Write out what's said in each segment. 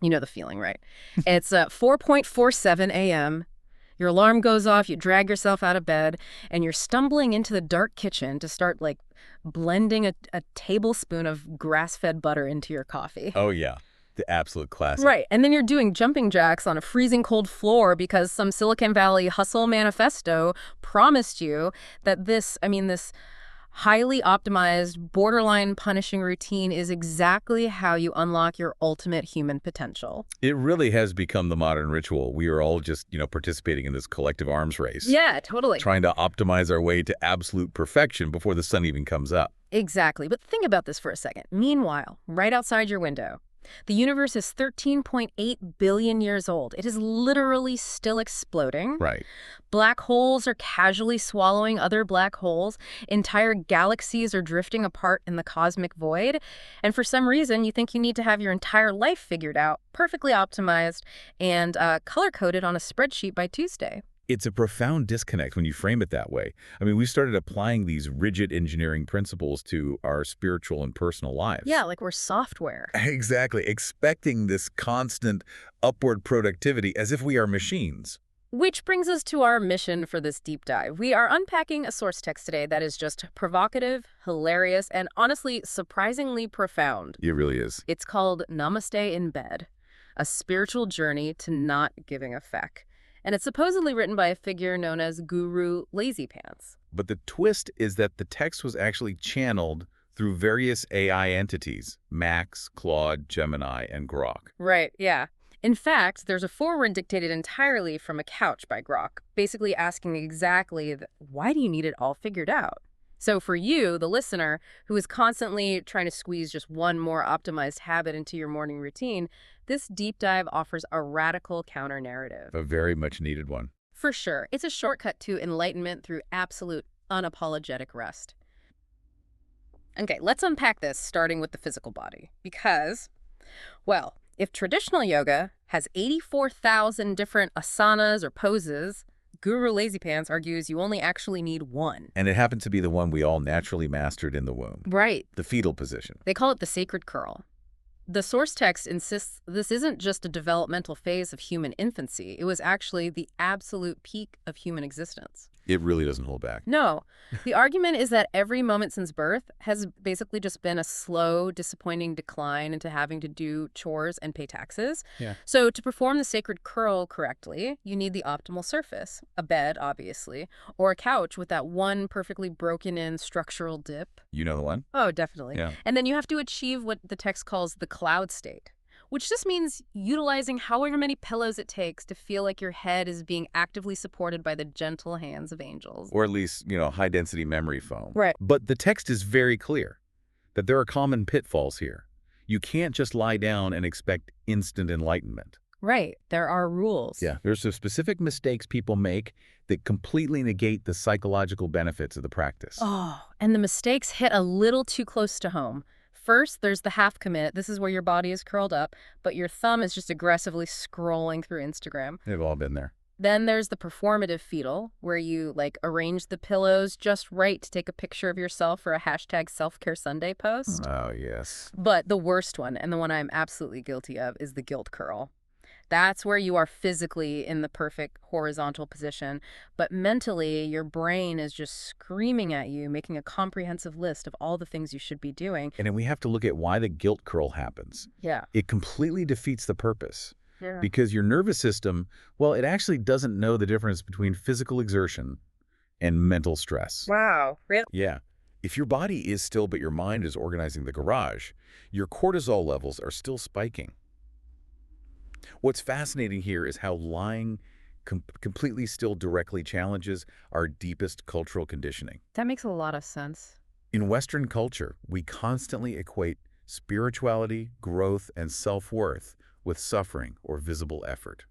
You know the feeling, right? It's 4:47 a.m. Your alarm goes off, you drag yourself out of bed, and you're stumbling into the dark kitchen to start, like, blending a tablespoon of grass-fed butter into your coffee. Oh, yeah. The absolute classic. Right, and then you're doing jumping jacks on a freezing cold floor because some Silicon Valley hustle manifesto promised you that this highly optimized, borderline punishing routine is exactly how you unlock your ultimate human potential. It really has become the modern ritual. We are all just, participating in this collective arms race. Yeah, totally. Trying to optimize our way to absolute perfection before the sun even comes up. Exactly, but think about this for a second. Meanwhile, right outside your window, the universe is 13.8 billion years old. It is literally still exploding. Right. Black holes are casually swallowing other black holes. Entire galaxies are drifting apart in the cosmic void. And for some reason, you think you need to have your entire life figured out, perfectly optimized, and color-coded on a spreadsheet by Tuesday. It's a profound disconnect when you frame it that way. I mean, we started applying these rigid engineering principles to our spiritual and personal lives. Yeah, like we're software. Exactly. Expecting this constant upward productivity as if we are machines. Which brings us to our mission for this deep dive. We are unpacking a source text today that is just provocative, hilarious, and honestly, surprisingly profound. It really is. It's called Namaste in Bed, a spiritual journey to not giving a feck. And it's supposedly written by a figure known as Guru Lazypants. But the twist is that the text was actually channeled through various AI entities, Max, Claude, Gemini, and Grok. Right, yeah. In fact, there's a foreword dictated entirely from a couch by Grok, basically asking exactly, why do you need it all figured out? So for you, the listener, who is constantly trying to squeeze just one more optimized habit into your morning routine, this deep dive offers a radical counter-narrative. A very much needed one. For sure. It's a shortcut to enlightenment through absolute, unapologetic rest. Okay, let's unpack this, starting with the physical body. Because, well, if traditional yoga has 84,000 different asanas or poses, Guru Lazypants argues you only actually need one. And it happens to be the one we all naturally mastered in the womb. Right. The fetal position. They call it the sacred curl. The source text insists this isn't just a developmental phase of human infancy. It was actually the absolute peak of human existence. It really doesn't hold back. No. The argument is that every moment since birth has basically just been a slow, disappointing decline into having to do chores and pay taxes. Yeah. So to perform the sacred curl correctly, you need the optimal surface, a bed, obviously, or a couch with that one perfectly broken-in structural dip. You know the one? Oh, definitely. Yeah. And then you have to achieve what the text calls the cloud state, which just means utilizing however many pillows it takes to feel like your head is being actively supported by the gentle hands of angels. Or at least, high-density memory foam. Right. But the text is very clear that there are common pitfalls here. You can't just lie down and expect instant enlightenment. Right. There are rules. Yeah. There's some specific mistakes people make that completely negate the psychological benefits of the practice. Oh, and the mistakes hit a little too close to home. First, there's the half commit. This is where your body is curled up, but your thumb is just aggressively scrolling through Instagram. They've all been there. Then there's the performative fetal, where you arrange the pillows just right to take a picture of yourself for a hashtag self-care Sunday post. Oh, yes. But the worst one, and the one I'm absolutely guilty of, is the guilt curl. That's where you are physically in the perfect horizontal position, but mentally your brain is just screaming at you, making a comprehensive list of all the things you should be doing. And then we have to look at why the guilt curl happens. Yeah. It completely defeats the purpose. Yeah. Because your nervous system, well, it actually doesn't know the difference between physical exertion and mental stress. Wow. Really? Yeah. If your body is still but your mind is organizing the garage, your cortisol levels are still spiking. What's fascinating here is how lying completely still directly challenges our deepest cultural conditioning. That makes a lot of sense. In Western culture, we constantly equate spirituality, growth, and self-worth with suffering or visible effort.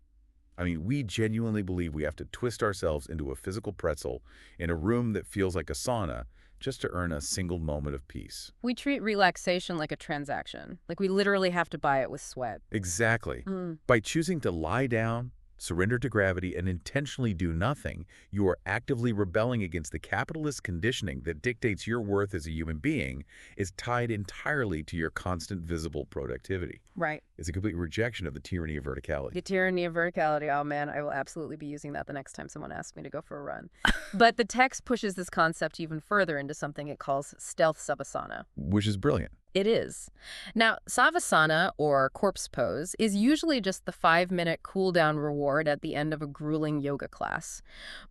I mean, we genuinely believe we have to twist ourselves into a physical pretzel in a room that feels like a sauna just to earn a single moment of peace. We treat relaxation like a transaction. Like we literally have to buy it with sweat. Exactly. By choosing to lie down, surrender to gravity, and intentionally do nothing, you are actively rebelling against the capitalist conditioning that dictates your worth as a human being is tied entirely to your constant visible productivity. Right. It's a complete rejection of the tyranny of verticality. The tyranny of verticality. Oh, man, I will absolutely be using that the next time someone asks me to go for a run. But the text pushes this concept even further into something it calls stealth savasana. Which is brilliant. It is. Now, savasana, or corpse pose, is usually just the 5-minute cool-down reward at the end of a grueling yoga class.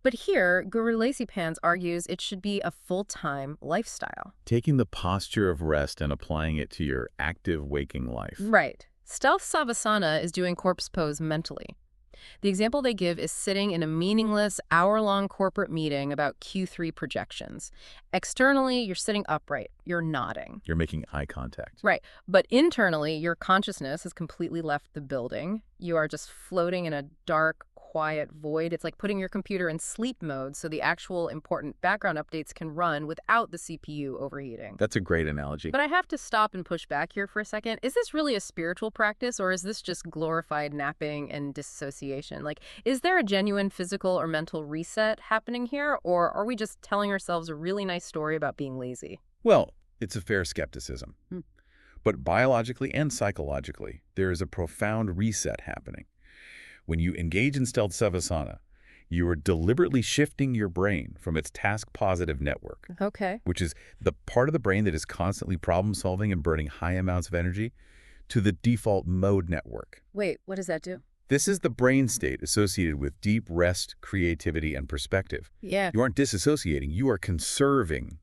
But here, Guru Lazypants argues it should be a full-time lifestyle. Taking the posture of rest and applying it to your active waking life. Right. Stealth savasana is doing corpse pose mentally. The example they give is sitting in a meaningless, hour-long corporate meeting about Q3 projections. Externally, you're sitting upright. You're nodding. You're making eye contact. Right. But internally, your consciousness has completely left the building. You are just floating in a dark, quiet void. It's like putting your computer in sleep mode so the actual important background updates can run without the CPU overheating. That's a great analogy. But I have to stop and push back here for a second. Is this really a spiritual practice, or is this just glorified napping and disassociation? Like, is there a genuine physical or mental reset happening here, or are we just telling ourselves a really nice story about being lazy? Well, it's a fair skepticism. But biologically and psychologically, there is a profound reset happening. When you engage in stealth savasana, you are deliberately shifting your brain from its task-positive network, Okay. which is the part of the brain that is constantly problem-solving and burning high amounts of energy, to the default mode network. Wait, what does that do? This is the brain state associated with deep rest, creativity, and perspective. Yeah. You aren't disassociating. You are conserving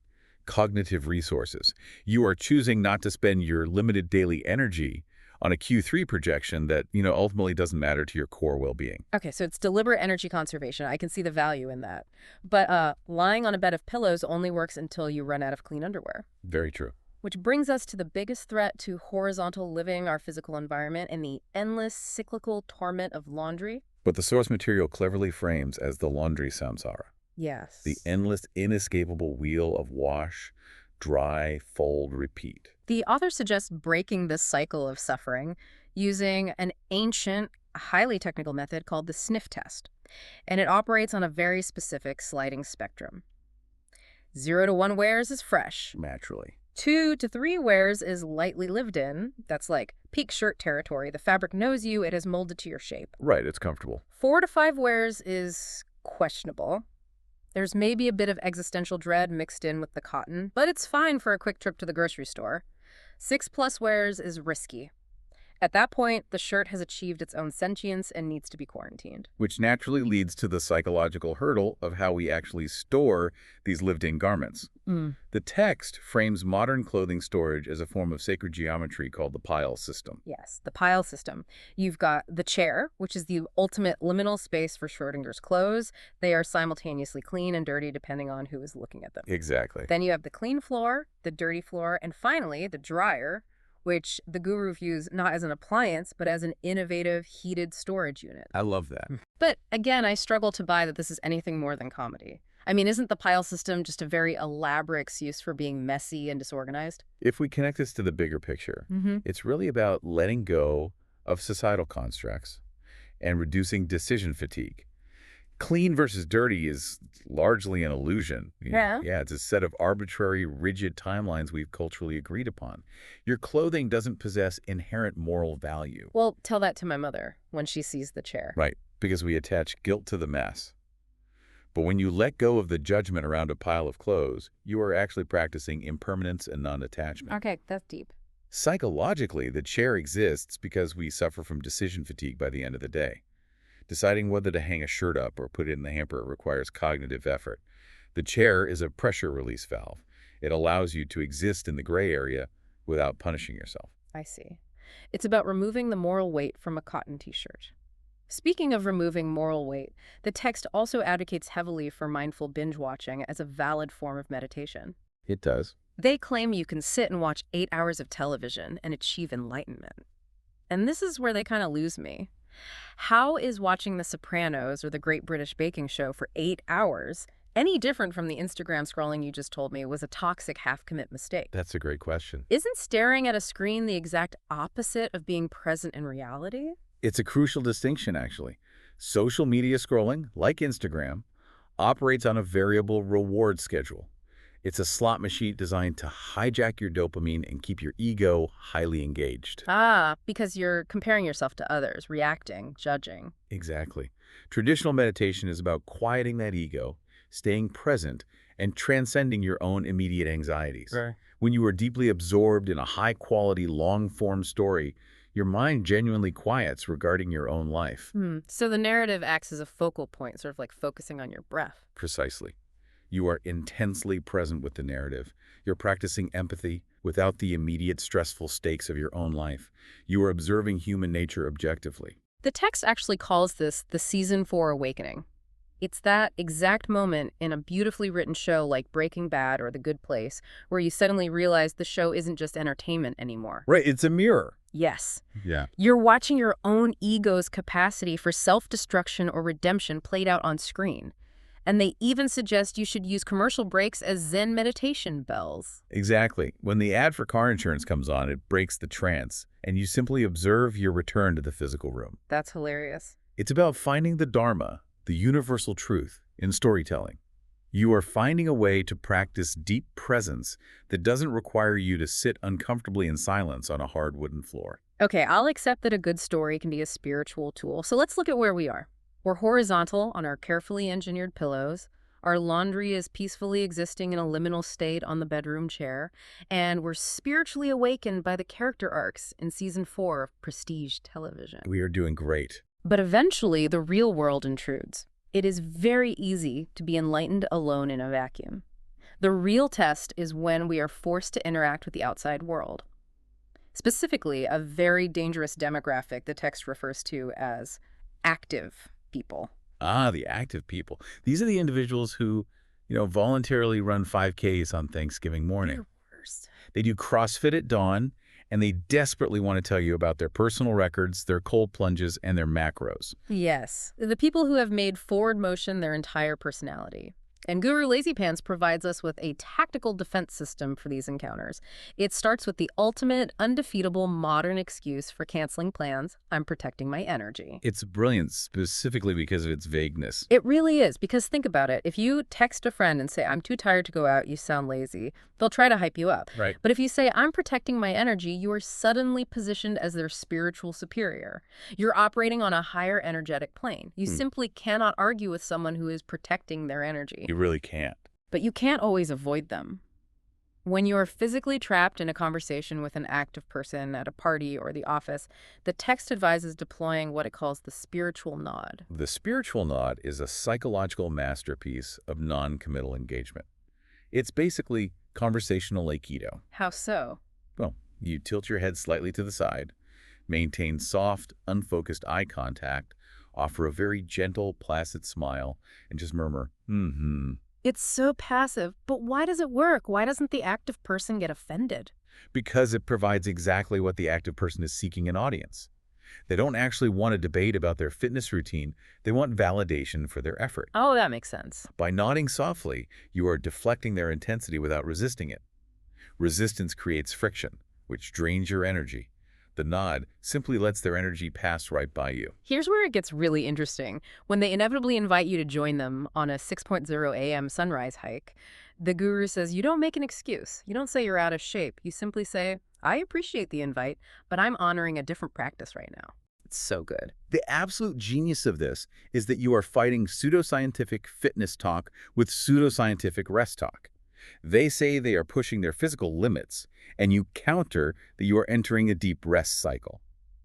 cognitive resources. You are choosing not to spend your limited daily energy on a Q3 projection that, ultimately doesn't matter to your core well-being. Okay, so it's deliberate energy conservation. I can see the value in that. But lying on a bed of pillows only works until you run out of clean underwear. Very true. Which brings us to the biggest threat to horizontal living, our physical environment, and the endless cyclical torment of laundry. But the source material cleverly frames as the laundry samsara, Yes. the endless, inescapable wheel of wash, dry, fold, repeat. The author suggests breaking this cycle of suffering using an ancient, highly technical method called the sniff test. And it operates on a very specific sliding spectrum. 0 to 1 wears is fresh. Naturally. 2 to 3 wears is lightly lived in. That's like peak shirt territory. The fabric knows you. It has molded to your shape. Right, it's comfortable. 4 to 5 wears is questionable. There's maybe a bit of existential dread mixed in with the cotton, but it's fine for a quick trip to the grocery store. 6+ wears is risky. At that point, the shirt has achieved its own sentience and needs to be quarantined. Which naturally leads to the psychological hurdle of how we actually store these lived-in garments. The text frames modern clothing storage as a form of sacred geometry called the pile system. Yes, the pile system. You've got the chair, which is the ultimate liminal space for Schrodinger's clothes. They are simultaneously clean and dirty depending on who is looking at them. Exactly. Then you have the clean floor, the dirty floor, and finally the dryer, which the guru views not as an appliance, but as an innovative, heated storage unit. I love that. But again, I struggle to buy that this is anything more than comedy. I mean, isn't the pile system just a very elaborate excuse for being messy and disorganized? If we connect this to the bigger picture, it's really about letting go of societal constructs and reducing decision fatigue. Clean versus dirty is largely an illusion. Yeah. Yeah, it's a set of arbitrary, rigid timelines we've culturally agreed upon. Your clothing doesn't possess inherent moral value. Well, tell that to my mother when she sees the chair. Right, because we attach guilt to the mess. But when you let go of the judgment around a pile of clothes, you are actually practicing impermanence and non-attachment. Okay, that's deep. Psychologically, the chair exists because we suffer from decision fatigue by the end of the day. Deciding whether to hang a shirt up or put it in the hamper requires cognitive effort. The chair is a pressure release valve. It allows you to exist in the gray area without punishing yourself. I see. It's about removing the moral weight from a cotton t-shirt. Speaking of removing moral weight, the text also advocates heavily for mindful binge-watching as a valid form of meditation. It does. They claim you can sit and watch 8 hours of television and achieve enlightenment. And this is where they kind of lose me. How is watching The Sopranos or The Great British Baking Show for 8 hours any different from the Instagram scrolling you just told me was a toxic half-commit mistake? That's a great question. Isn't staring at a screen the exact opposite of being present in reality? It's a crucial distinction, actually. Social media scrolling, like Instagram, operates on a variable reward schedule. It's a slot machine designed to hijack your dopamine and keep your ego highly engaged. Ah, because you're comparing yourself to others, reacting, judging. Exactly. Traditional meditation is about quieting that ego, staying present, and transcending your own immediate anxieties. Right. When you are deeply absorbed in a high-quality, long-form story, your mind genuinely quiets regarding your own life. So the narrative acts as a focal point, sort of like focusing on your breath. Precisely. You are intensely present with the narrative. You're practicing empathy without the immediate stressful stakes of your own life. You are observing human nature objectively. The text actually calls this the season 4 awakening. It's that exact moment in a beautifully written show like Breaking Bad or The Good Place where you suddenly realize the show isn't just entertainment anymore. Right, it's a mirror. Yes. Yeah. You're watching your own ego's capacity for self-destruction or redemption played out on screen. And they even suggest you should use commercial breaks as Zen meditation bells. Exactly. When the ad for car insurance comes on, it breaks the trance, and you simply observe your return to the physical room. That's hilarious. It's about finding the Dharma, the universal truth, in storytelling. You are finding a way to practice deep presence that doesn't require you to sit uncomfortably in silence on a hard wooden floor. Okay, I'll accept that a good story can be a spiritual tool. So let's look at where we are. We're horizontal on our carefully engineered pillows. Our laundry is peacefully existing in a liminal state on the bedroom chair. And we're spiritually awakened by the character arcs in season 4 of prestige television. We are doing great. But eventually, the real world intrudes. It is very easy to be enlightened alone in a vacuum. The real test is when we are forced to interact with the outside world. Specifically, a very dangerous demographic the text refers to as active people. Ah, the active people. These are the individuals who, voluntarily run 5Ks on Thanksgiving morning. They're worse. They do CrossFit at dawn, and they desperately want to tell you about their personal records, their cold plunges, and their macros. Yes, the people who have made forward motion their entire personality. And Guru Lazypants provides us with a tactical defense system for these encounters. It starts with the ultimate, undefeatable modern excuse for canceling plans. I'm protecting my energy. It's brilliant, specifically because of its vagueness. It really is, because think about it. If you text a friend and say, I'm too tired to go out, you sound lazy, they'll try to hype you up. Right. But if you say, I'm protecting my energy, you are suddenly positioned as their spiritual superior. You're operating on a higher energetic plane. You simply cannot argue with someone who is protecting their energy. You really can't. But you can't always avoid them. When you're physically trapped in a conversation with an active person at a party or the office, the text advises deploying what it calls the spiritual nod. The spiritual nod is a psychological masterpiece of non-committal engagement. It's basically conversational Aikido. How so? Well, you tilt your head slightly to the side, maintain soft, unfocused eye contact, offer a very gentle, placid smile, and just murmur, mm-hmm. It's so passive, but why does it work? Why doesn't the active person get offended? Because it provides exactly what the active person is seeking an audience. They don't actually want a debate about their fitness routine. They want validation for their effort. Oh, that makes sense. By nodding softly, you are deflecting their intensity without resisting it. Resistance creates friction, which drains your energy. The nod simply lets their energy pass right by you. Here's where it gets really interesting. When they inevitably invite you to join them on a 6.0 a.m. sunrise hike, the guru says you don't make an excuse. You don't say you're out of shape. You simply say, I appreciate the invite, but I'm honoring a different practice right now. It's so good. The absolute genius of this is that you are fighting pseudoscientific fitness talk with pseudoscientific rest talk. They say they are pushing their physical limits, and you counter that you are entering a deep rest cycle.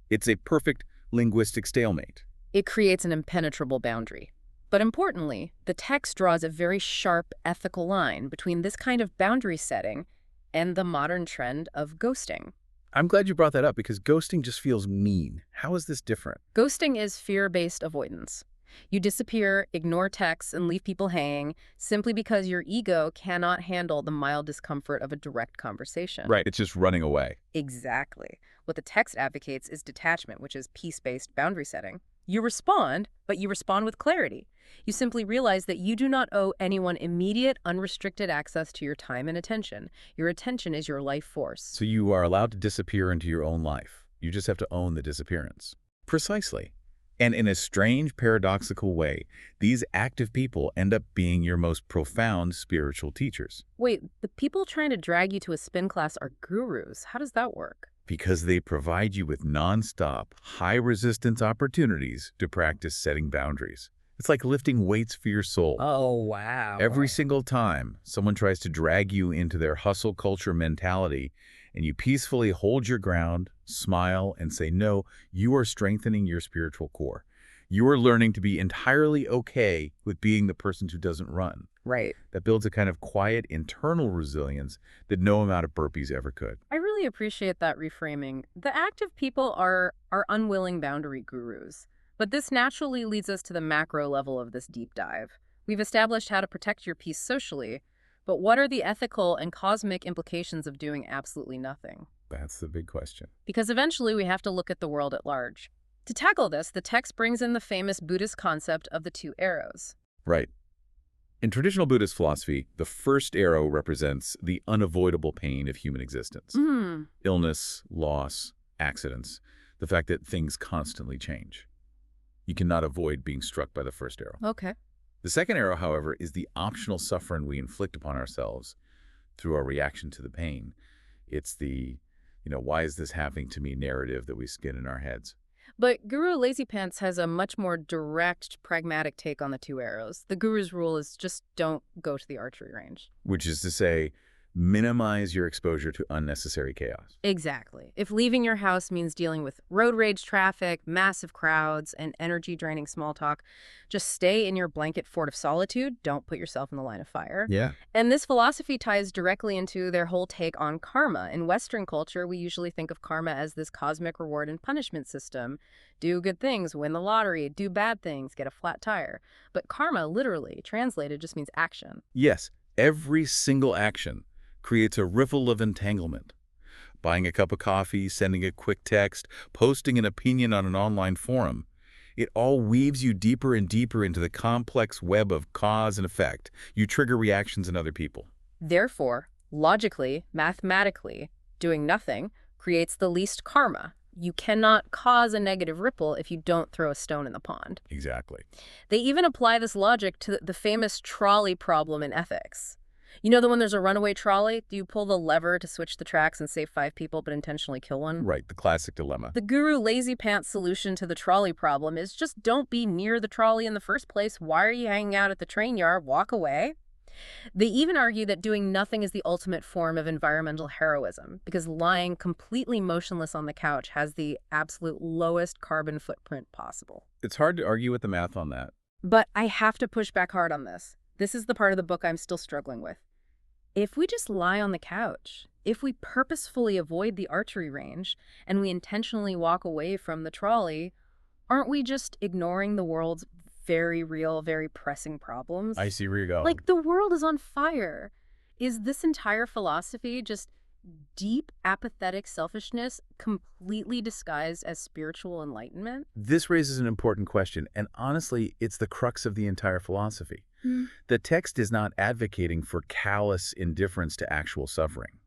It's a perfect linguistic stalemate. It creates an impenetrable boundary. But importantly, the text draws a very sharp ethical line between this kind of boundary setting and the modern trend of ghosting. I'm glad you brought that up because ghosting just feels mean. How is this different? Ghosting is fear-based avoidance. You disappear, ignore texts, and leave people hanging simply because your ego cannot handle the mild discomfort of a direct conversation. Right, it's just running away. Exactly. What the text advocates is detachment, which is peace-based boundary setting. You respond, but you respond with clarity. You simply realize that you do not owe anyone immediate, unrestricted access to your time and attention. Your attention is your life force. So you are allowed to disappear into your own life. You just have to own the disappearance. Precisely. And in a strange, paradoxical way, these active people end up being your most profound spiritual teachers Wait, the people trying to drag you to a spin class are gurus. How does that work? because they provide you with nonstop, high-resistance opportunities to practice setting boundaries. It's like lifting weights for your soul. Oh, wow. Every single time someone tries to drag you into their hustle culture mentality and you peacefully hold your ground, smile, and say, no, you are strengthening your spiritual core. You are learning to be entirely okay with being the person who doesn't run. Right. That builds a kind of quiet internal resilience that no amount of burpees ever could. I really appreciate that reframing. The active people are unwilling boundary gurus. But this naturally leads us to the macro level of this deep dive. We've established how to protect your peace socially, but what are the ethical and cosmic implications of doing absolutely nothing? That's the big question. Because eventually we have to look at the world at large. To tackle this, the text brings in the famous Buddhist concept of the two arrows. Right. In traditional Buddhist philosophy, the first arrow represents the unavoidable pain of human existence. Illness, loss, accidents, the fact that things constantly change. You cannot avoid being struck by the first arrow. Okay. The second arrow, however, is the optional suffering we inflict upon ourselves through our reaction to the pain. It's the, why is this happening to me narrative that we spin in our heads. But Guru Lazypants has a much more direct, pragmatic take on the two arrows. The guru's rule is just don't go to the archery range. Which is to say, minimize your exposure to unnecessary chaos. Exactly. If leaving your house means dealing with road rage traffic, massive crowds, and energy-draining small talk, just stay in your blanket fort of solitude. Don't put yourself in the line of fire. Yeah. And this philosophy ties directly into their whole take on karma. In Western culture, we usually think of karma as this cosmic reward and punishment system. Do good things, win the lottery, do bad things, get a flat tire. But karma, literally, translated, just means action. Yes, every single action creates a ripple of entanglement. Buying a cup of coffee, sending a quick text, posting an opinion on an online forum. It all weaves you deeper and deeper into the complex web of cause and effect. You trigger reactions in other people. Therefore, logically, mathematically, doing nothing creates the least karma. You cannot cause a negative ripple if you don't throw a stone in the pond. Exactly. They even apply this logic to the famous trolley problem in ethics. You know, when there's a runaway trolley, do you pull the lever to switch the tracks and save 5 people but intentionally kill one? Right, the classic dilemma. The Guru Lazypants solution to the trolley problem is just don't be near the trolley in the first place. Why are you hanging out at the train yard? Walk away. They even argue that doing nothing is the ultimate form of environmental heroism because lying completely motionless on the couch has the absolute lowest carbon footprint possible. It's hard to argue with the math on that. But I have to push back hard on this. This is the part of the book I'm still struggling with. If we just lie on the couch, if we purposefully avoid the archery range, and we intentionally walk away from the trolley, aren't we just ignoring the world's very real, very pressing problems? I see where you're going. Like, the world is on fire. Is this entire philosophy just deep, apathetic selfishness completely disguised as spiritual enlightenment? This raises an important question, and honestly, it's the crux of the entire philosophy. The text is not advocating for callous indifference to actual suffering.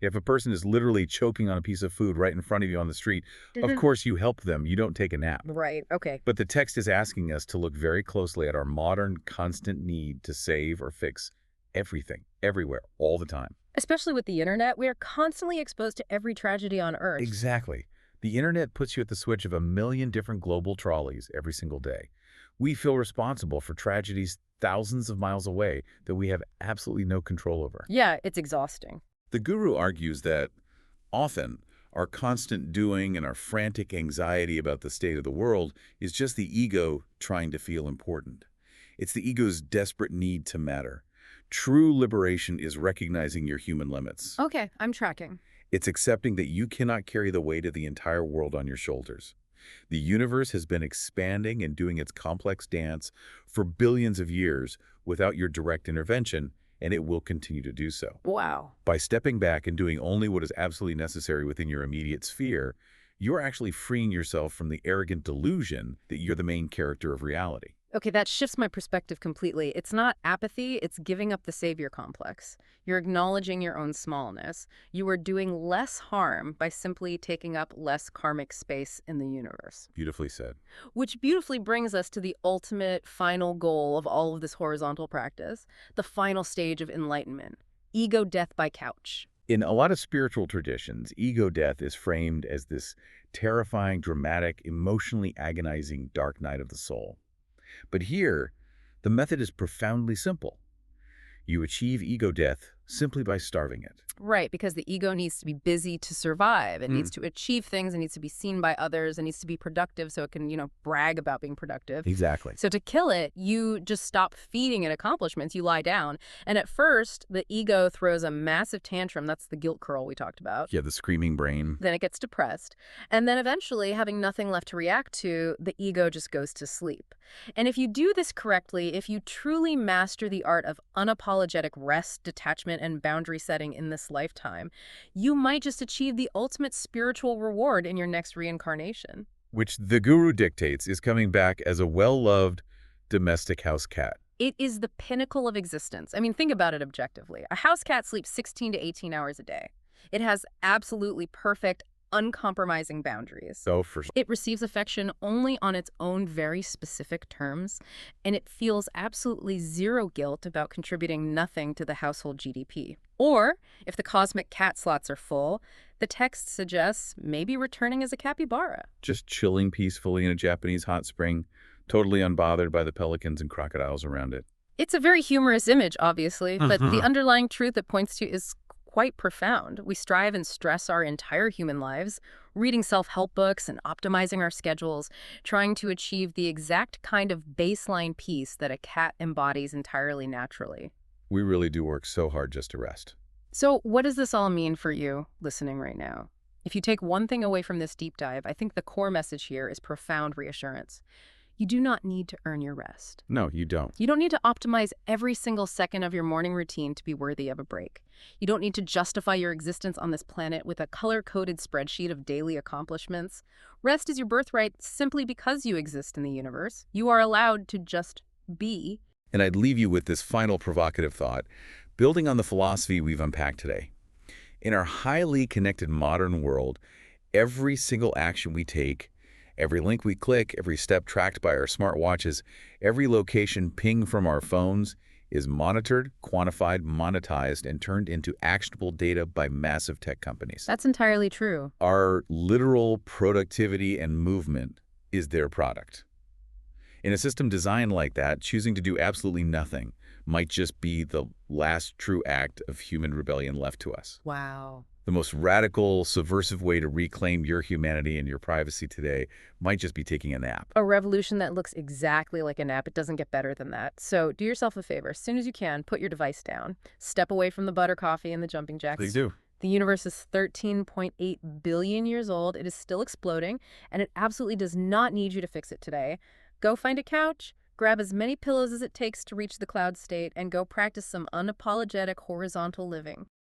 If a person is literally choking on a piece of food right in front of you on the street, of course you help them, you don't take a nap. Right, okay. But the text is asking us to look very closely at our modern, constant need to save or fix everything, everywhere, all the time. Especially with the internet, we are constantly exposed to every tragedy on Earth. Exactly. The internet puts you at the switch of a million different global trolleys every single day. We feel responsible for tragedies thousands of miles away that we have absolutely no control over. Yeah, it's exhausting. The guru argues that often our constant doing and our frantic anxiety about the state of the world is just the ego trying to feel important. It's the ego's desperate need to matter. True liberation is recognizing your human limits. Okay, I'm tracking. It's accepting that you cannot carry the weight of the entire world on your shoulders. The universe has been expanding and doing its complex dance for billions of years without your direct intervention, and it will continue to do so. Wow. By stepping back and doing only what is absolutely necessary within your immediate sphere, you're actually freeing yourself from the arrogant delusion that you're the main character of reality. Okay, that shifts my perspective completely. It's not apathy, it's giving up the savior complex. You're acknowledging your own smallness. You are doing less harm by simply taking up less karmic space in the universe. Beautifully said. Which beautifully brings us to the ultimate final goal of all of this horizontal practice, the final stage of enlightenment, ego death by couch. In a lot of spiritual traditions, ego death is framed as this terrifying, dramatic, emotionally agonizing dark night of the soul. But here, the method is profoundly simple. You achieve ego death simply by starving it. Right, because the ego needs to be busy to survive. It needs Mm. to achieve things. It needs to be seen by others. It needs to be productive so it can, brag about being productive. Exactly. So to kill it, you just stop feeding it accomplishments. You lie down. And at first, the ego throws a massive tantrum. That's the guilt curl we talked about. Yeah, the screaming brain. Then it gets depressed. And then eventually, having nothing left to react to, the ego just goes to sleep. And if you do this correctly, if you truly master the art of unapologetic rest, detachment, and boundary setting in this lifetime, you might just achieve the ultimate spiritual reward in your next reincarnation. Which the guru dictates is coming back as a well-loved domestic house cat. It is the pinnacle of existence. I mean, think about it objectively. A house cat sleeps 16 to 18 hours a day. It has absolutely perfect, uncompromising boundaries. So for It receives affection only on its own very specific terms, and it feels absolutely zero guilt about contributing nothing to the household GDP. Or, if the cosmic cat slots are full, the text suggests maybe returning as a capybara. just chilling peacefully in a Japanese hot spring, totally unbothered by the pelicans and crocodiles around it. It's a very humorous image, obviously, but the underlying truth it points to is quite profound. We strive and stress our entire human lives, reading self-help books and optimizing our schedules, trying to achieve the exact kind of baseline peace that a cat embodies entirely naturally. We really do work so hard just to rest. So what does this all mean for you listening right now? If you take one thing away from this deep dive, I think the core message here is profound reassurance. You do not need to earn your rest. No, you don't. You don't need to optimize every single second of your morning routine to be worthy of a break. You don't need to justify your existence on this planet with a color-coded spreadsheet of daily accomplishments. Rest is your birthright simply because you exist in the universe. You are allowed to just be. And I'd leave you with this final provocative thought, building on the philosophy we've unpacked today. In our highly connected modern world, every single action we take, every link we click, every step tracked by our smartwatches, every location ping from our phones is monitored, quantified, monetized, and turned into actionable data by massive tech companies. That's entirely true. Our literal productivity and movement is their product. In a system designed like that, choosing to do absolutely nothing might just be the last true act of human rebellion left to us. Wow. The most radical, subversive way to reclaim your humanity and your privacy today might just be taking a nap. A revolution that looks exactly like a nap. It doesn't get better than that. So do yourself a favor. As soon as you can, put your device down. Step away from the butter coffee and the jumping jacks. Please do. The universe is 13.8 billion years old. It is still exploding, and it absolutely does not need you to fix it today. Go find a couch, grab as many pillows as it takes to reach the cloud state, and go practice some unapologetic horizontal living.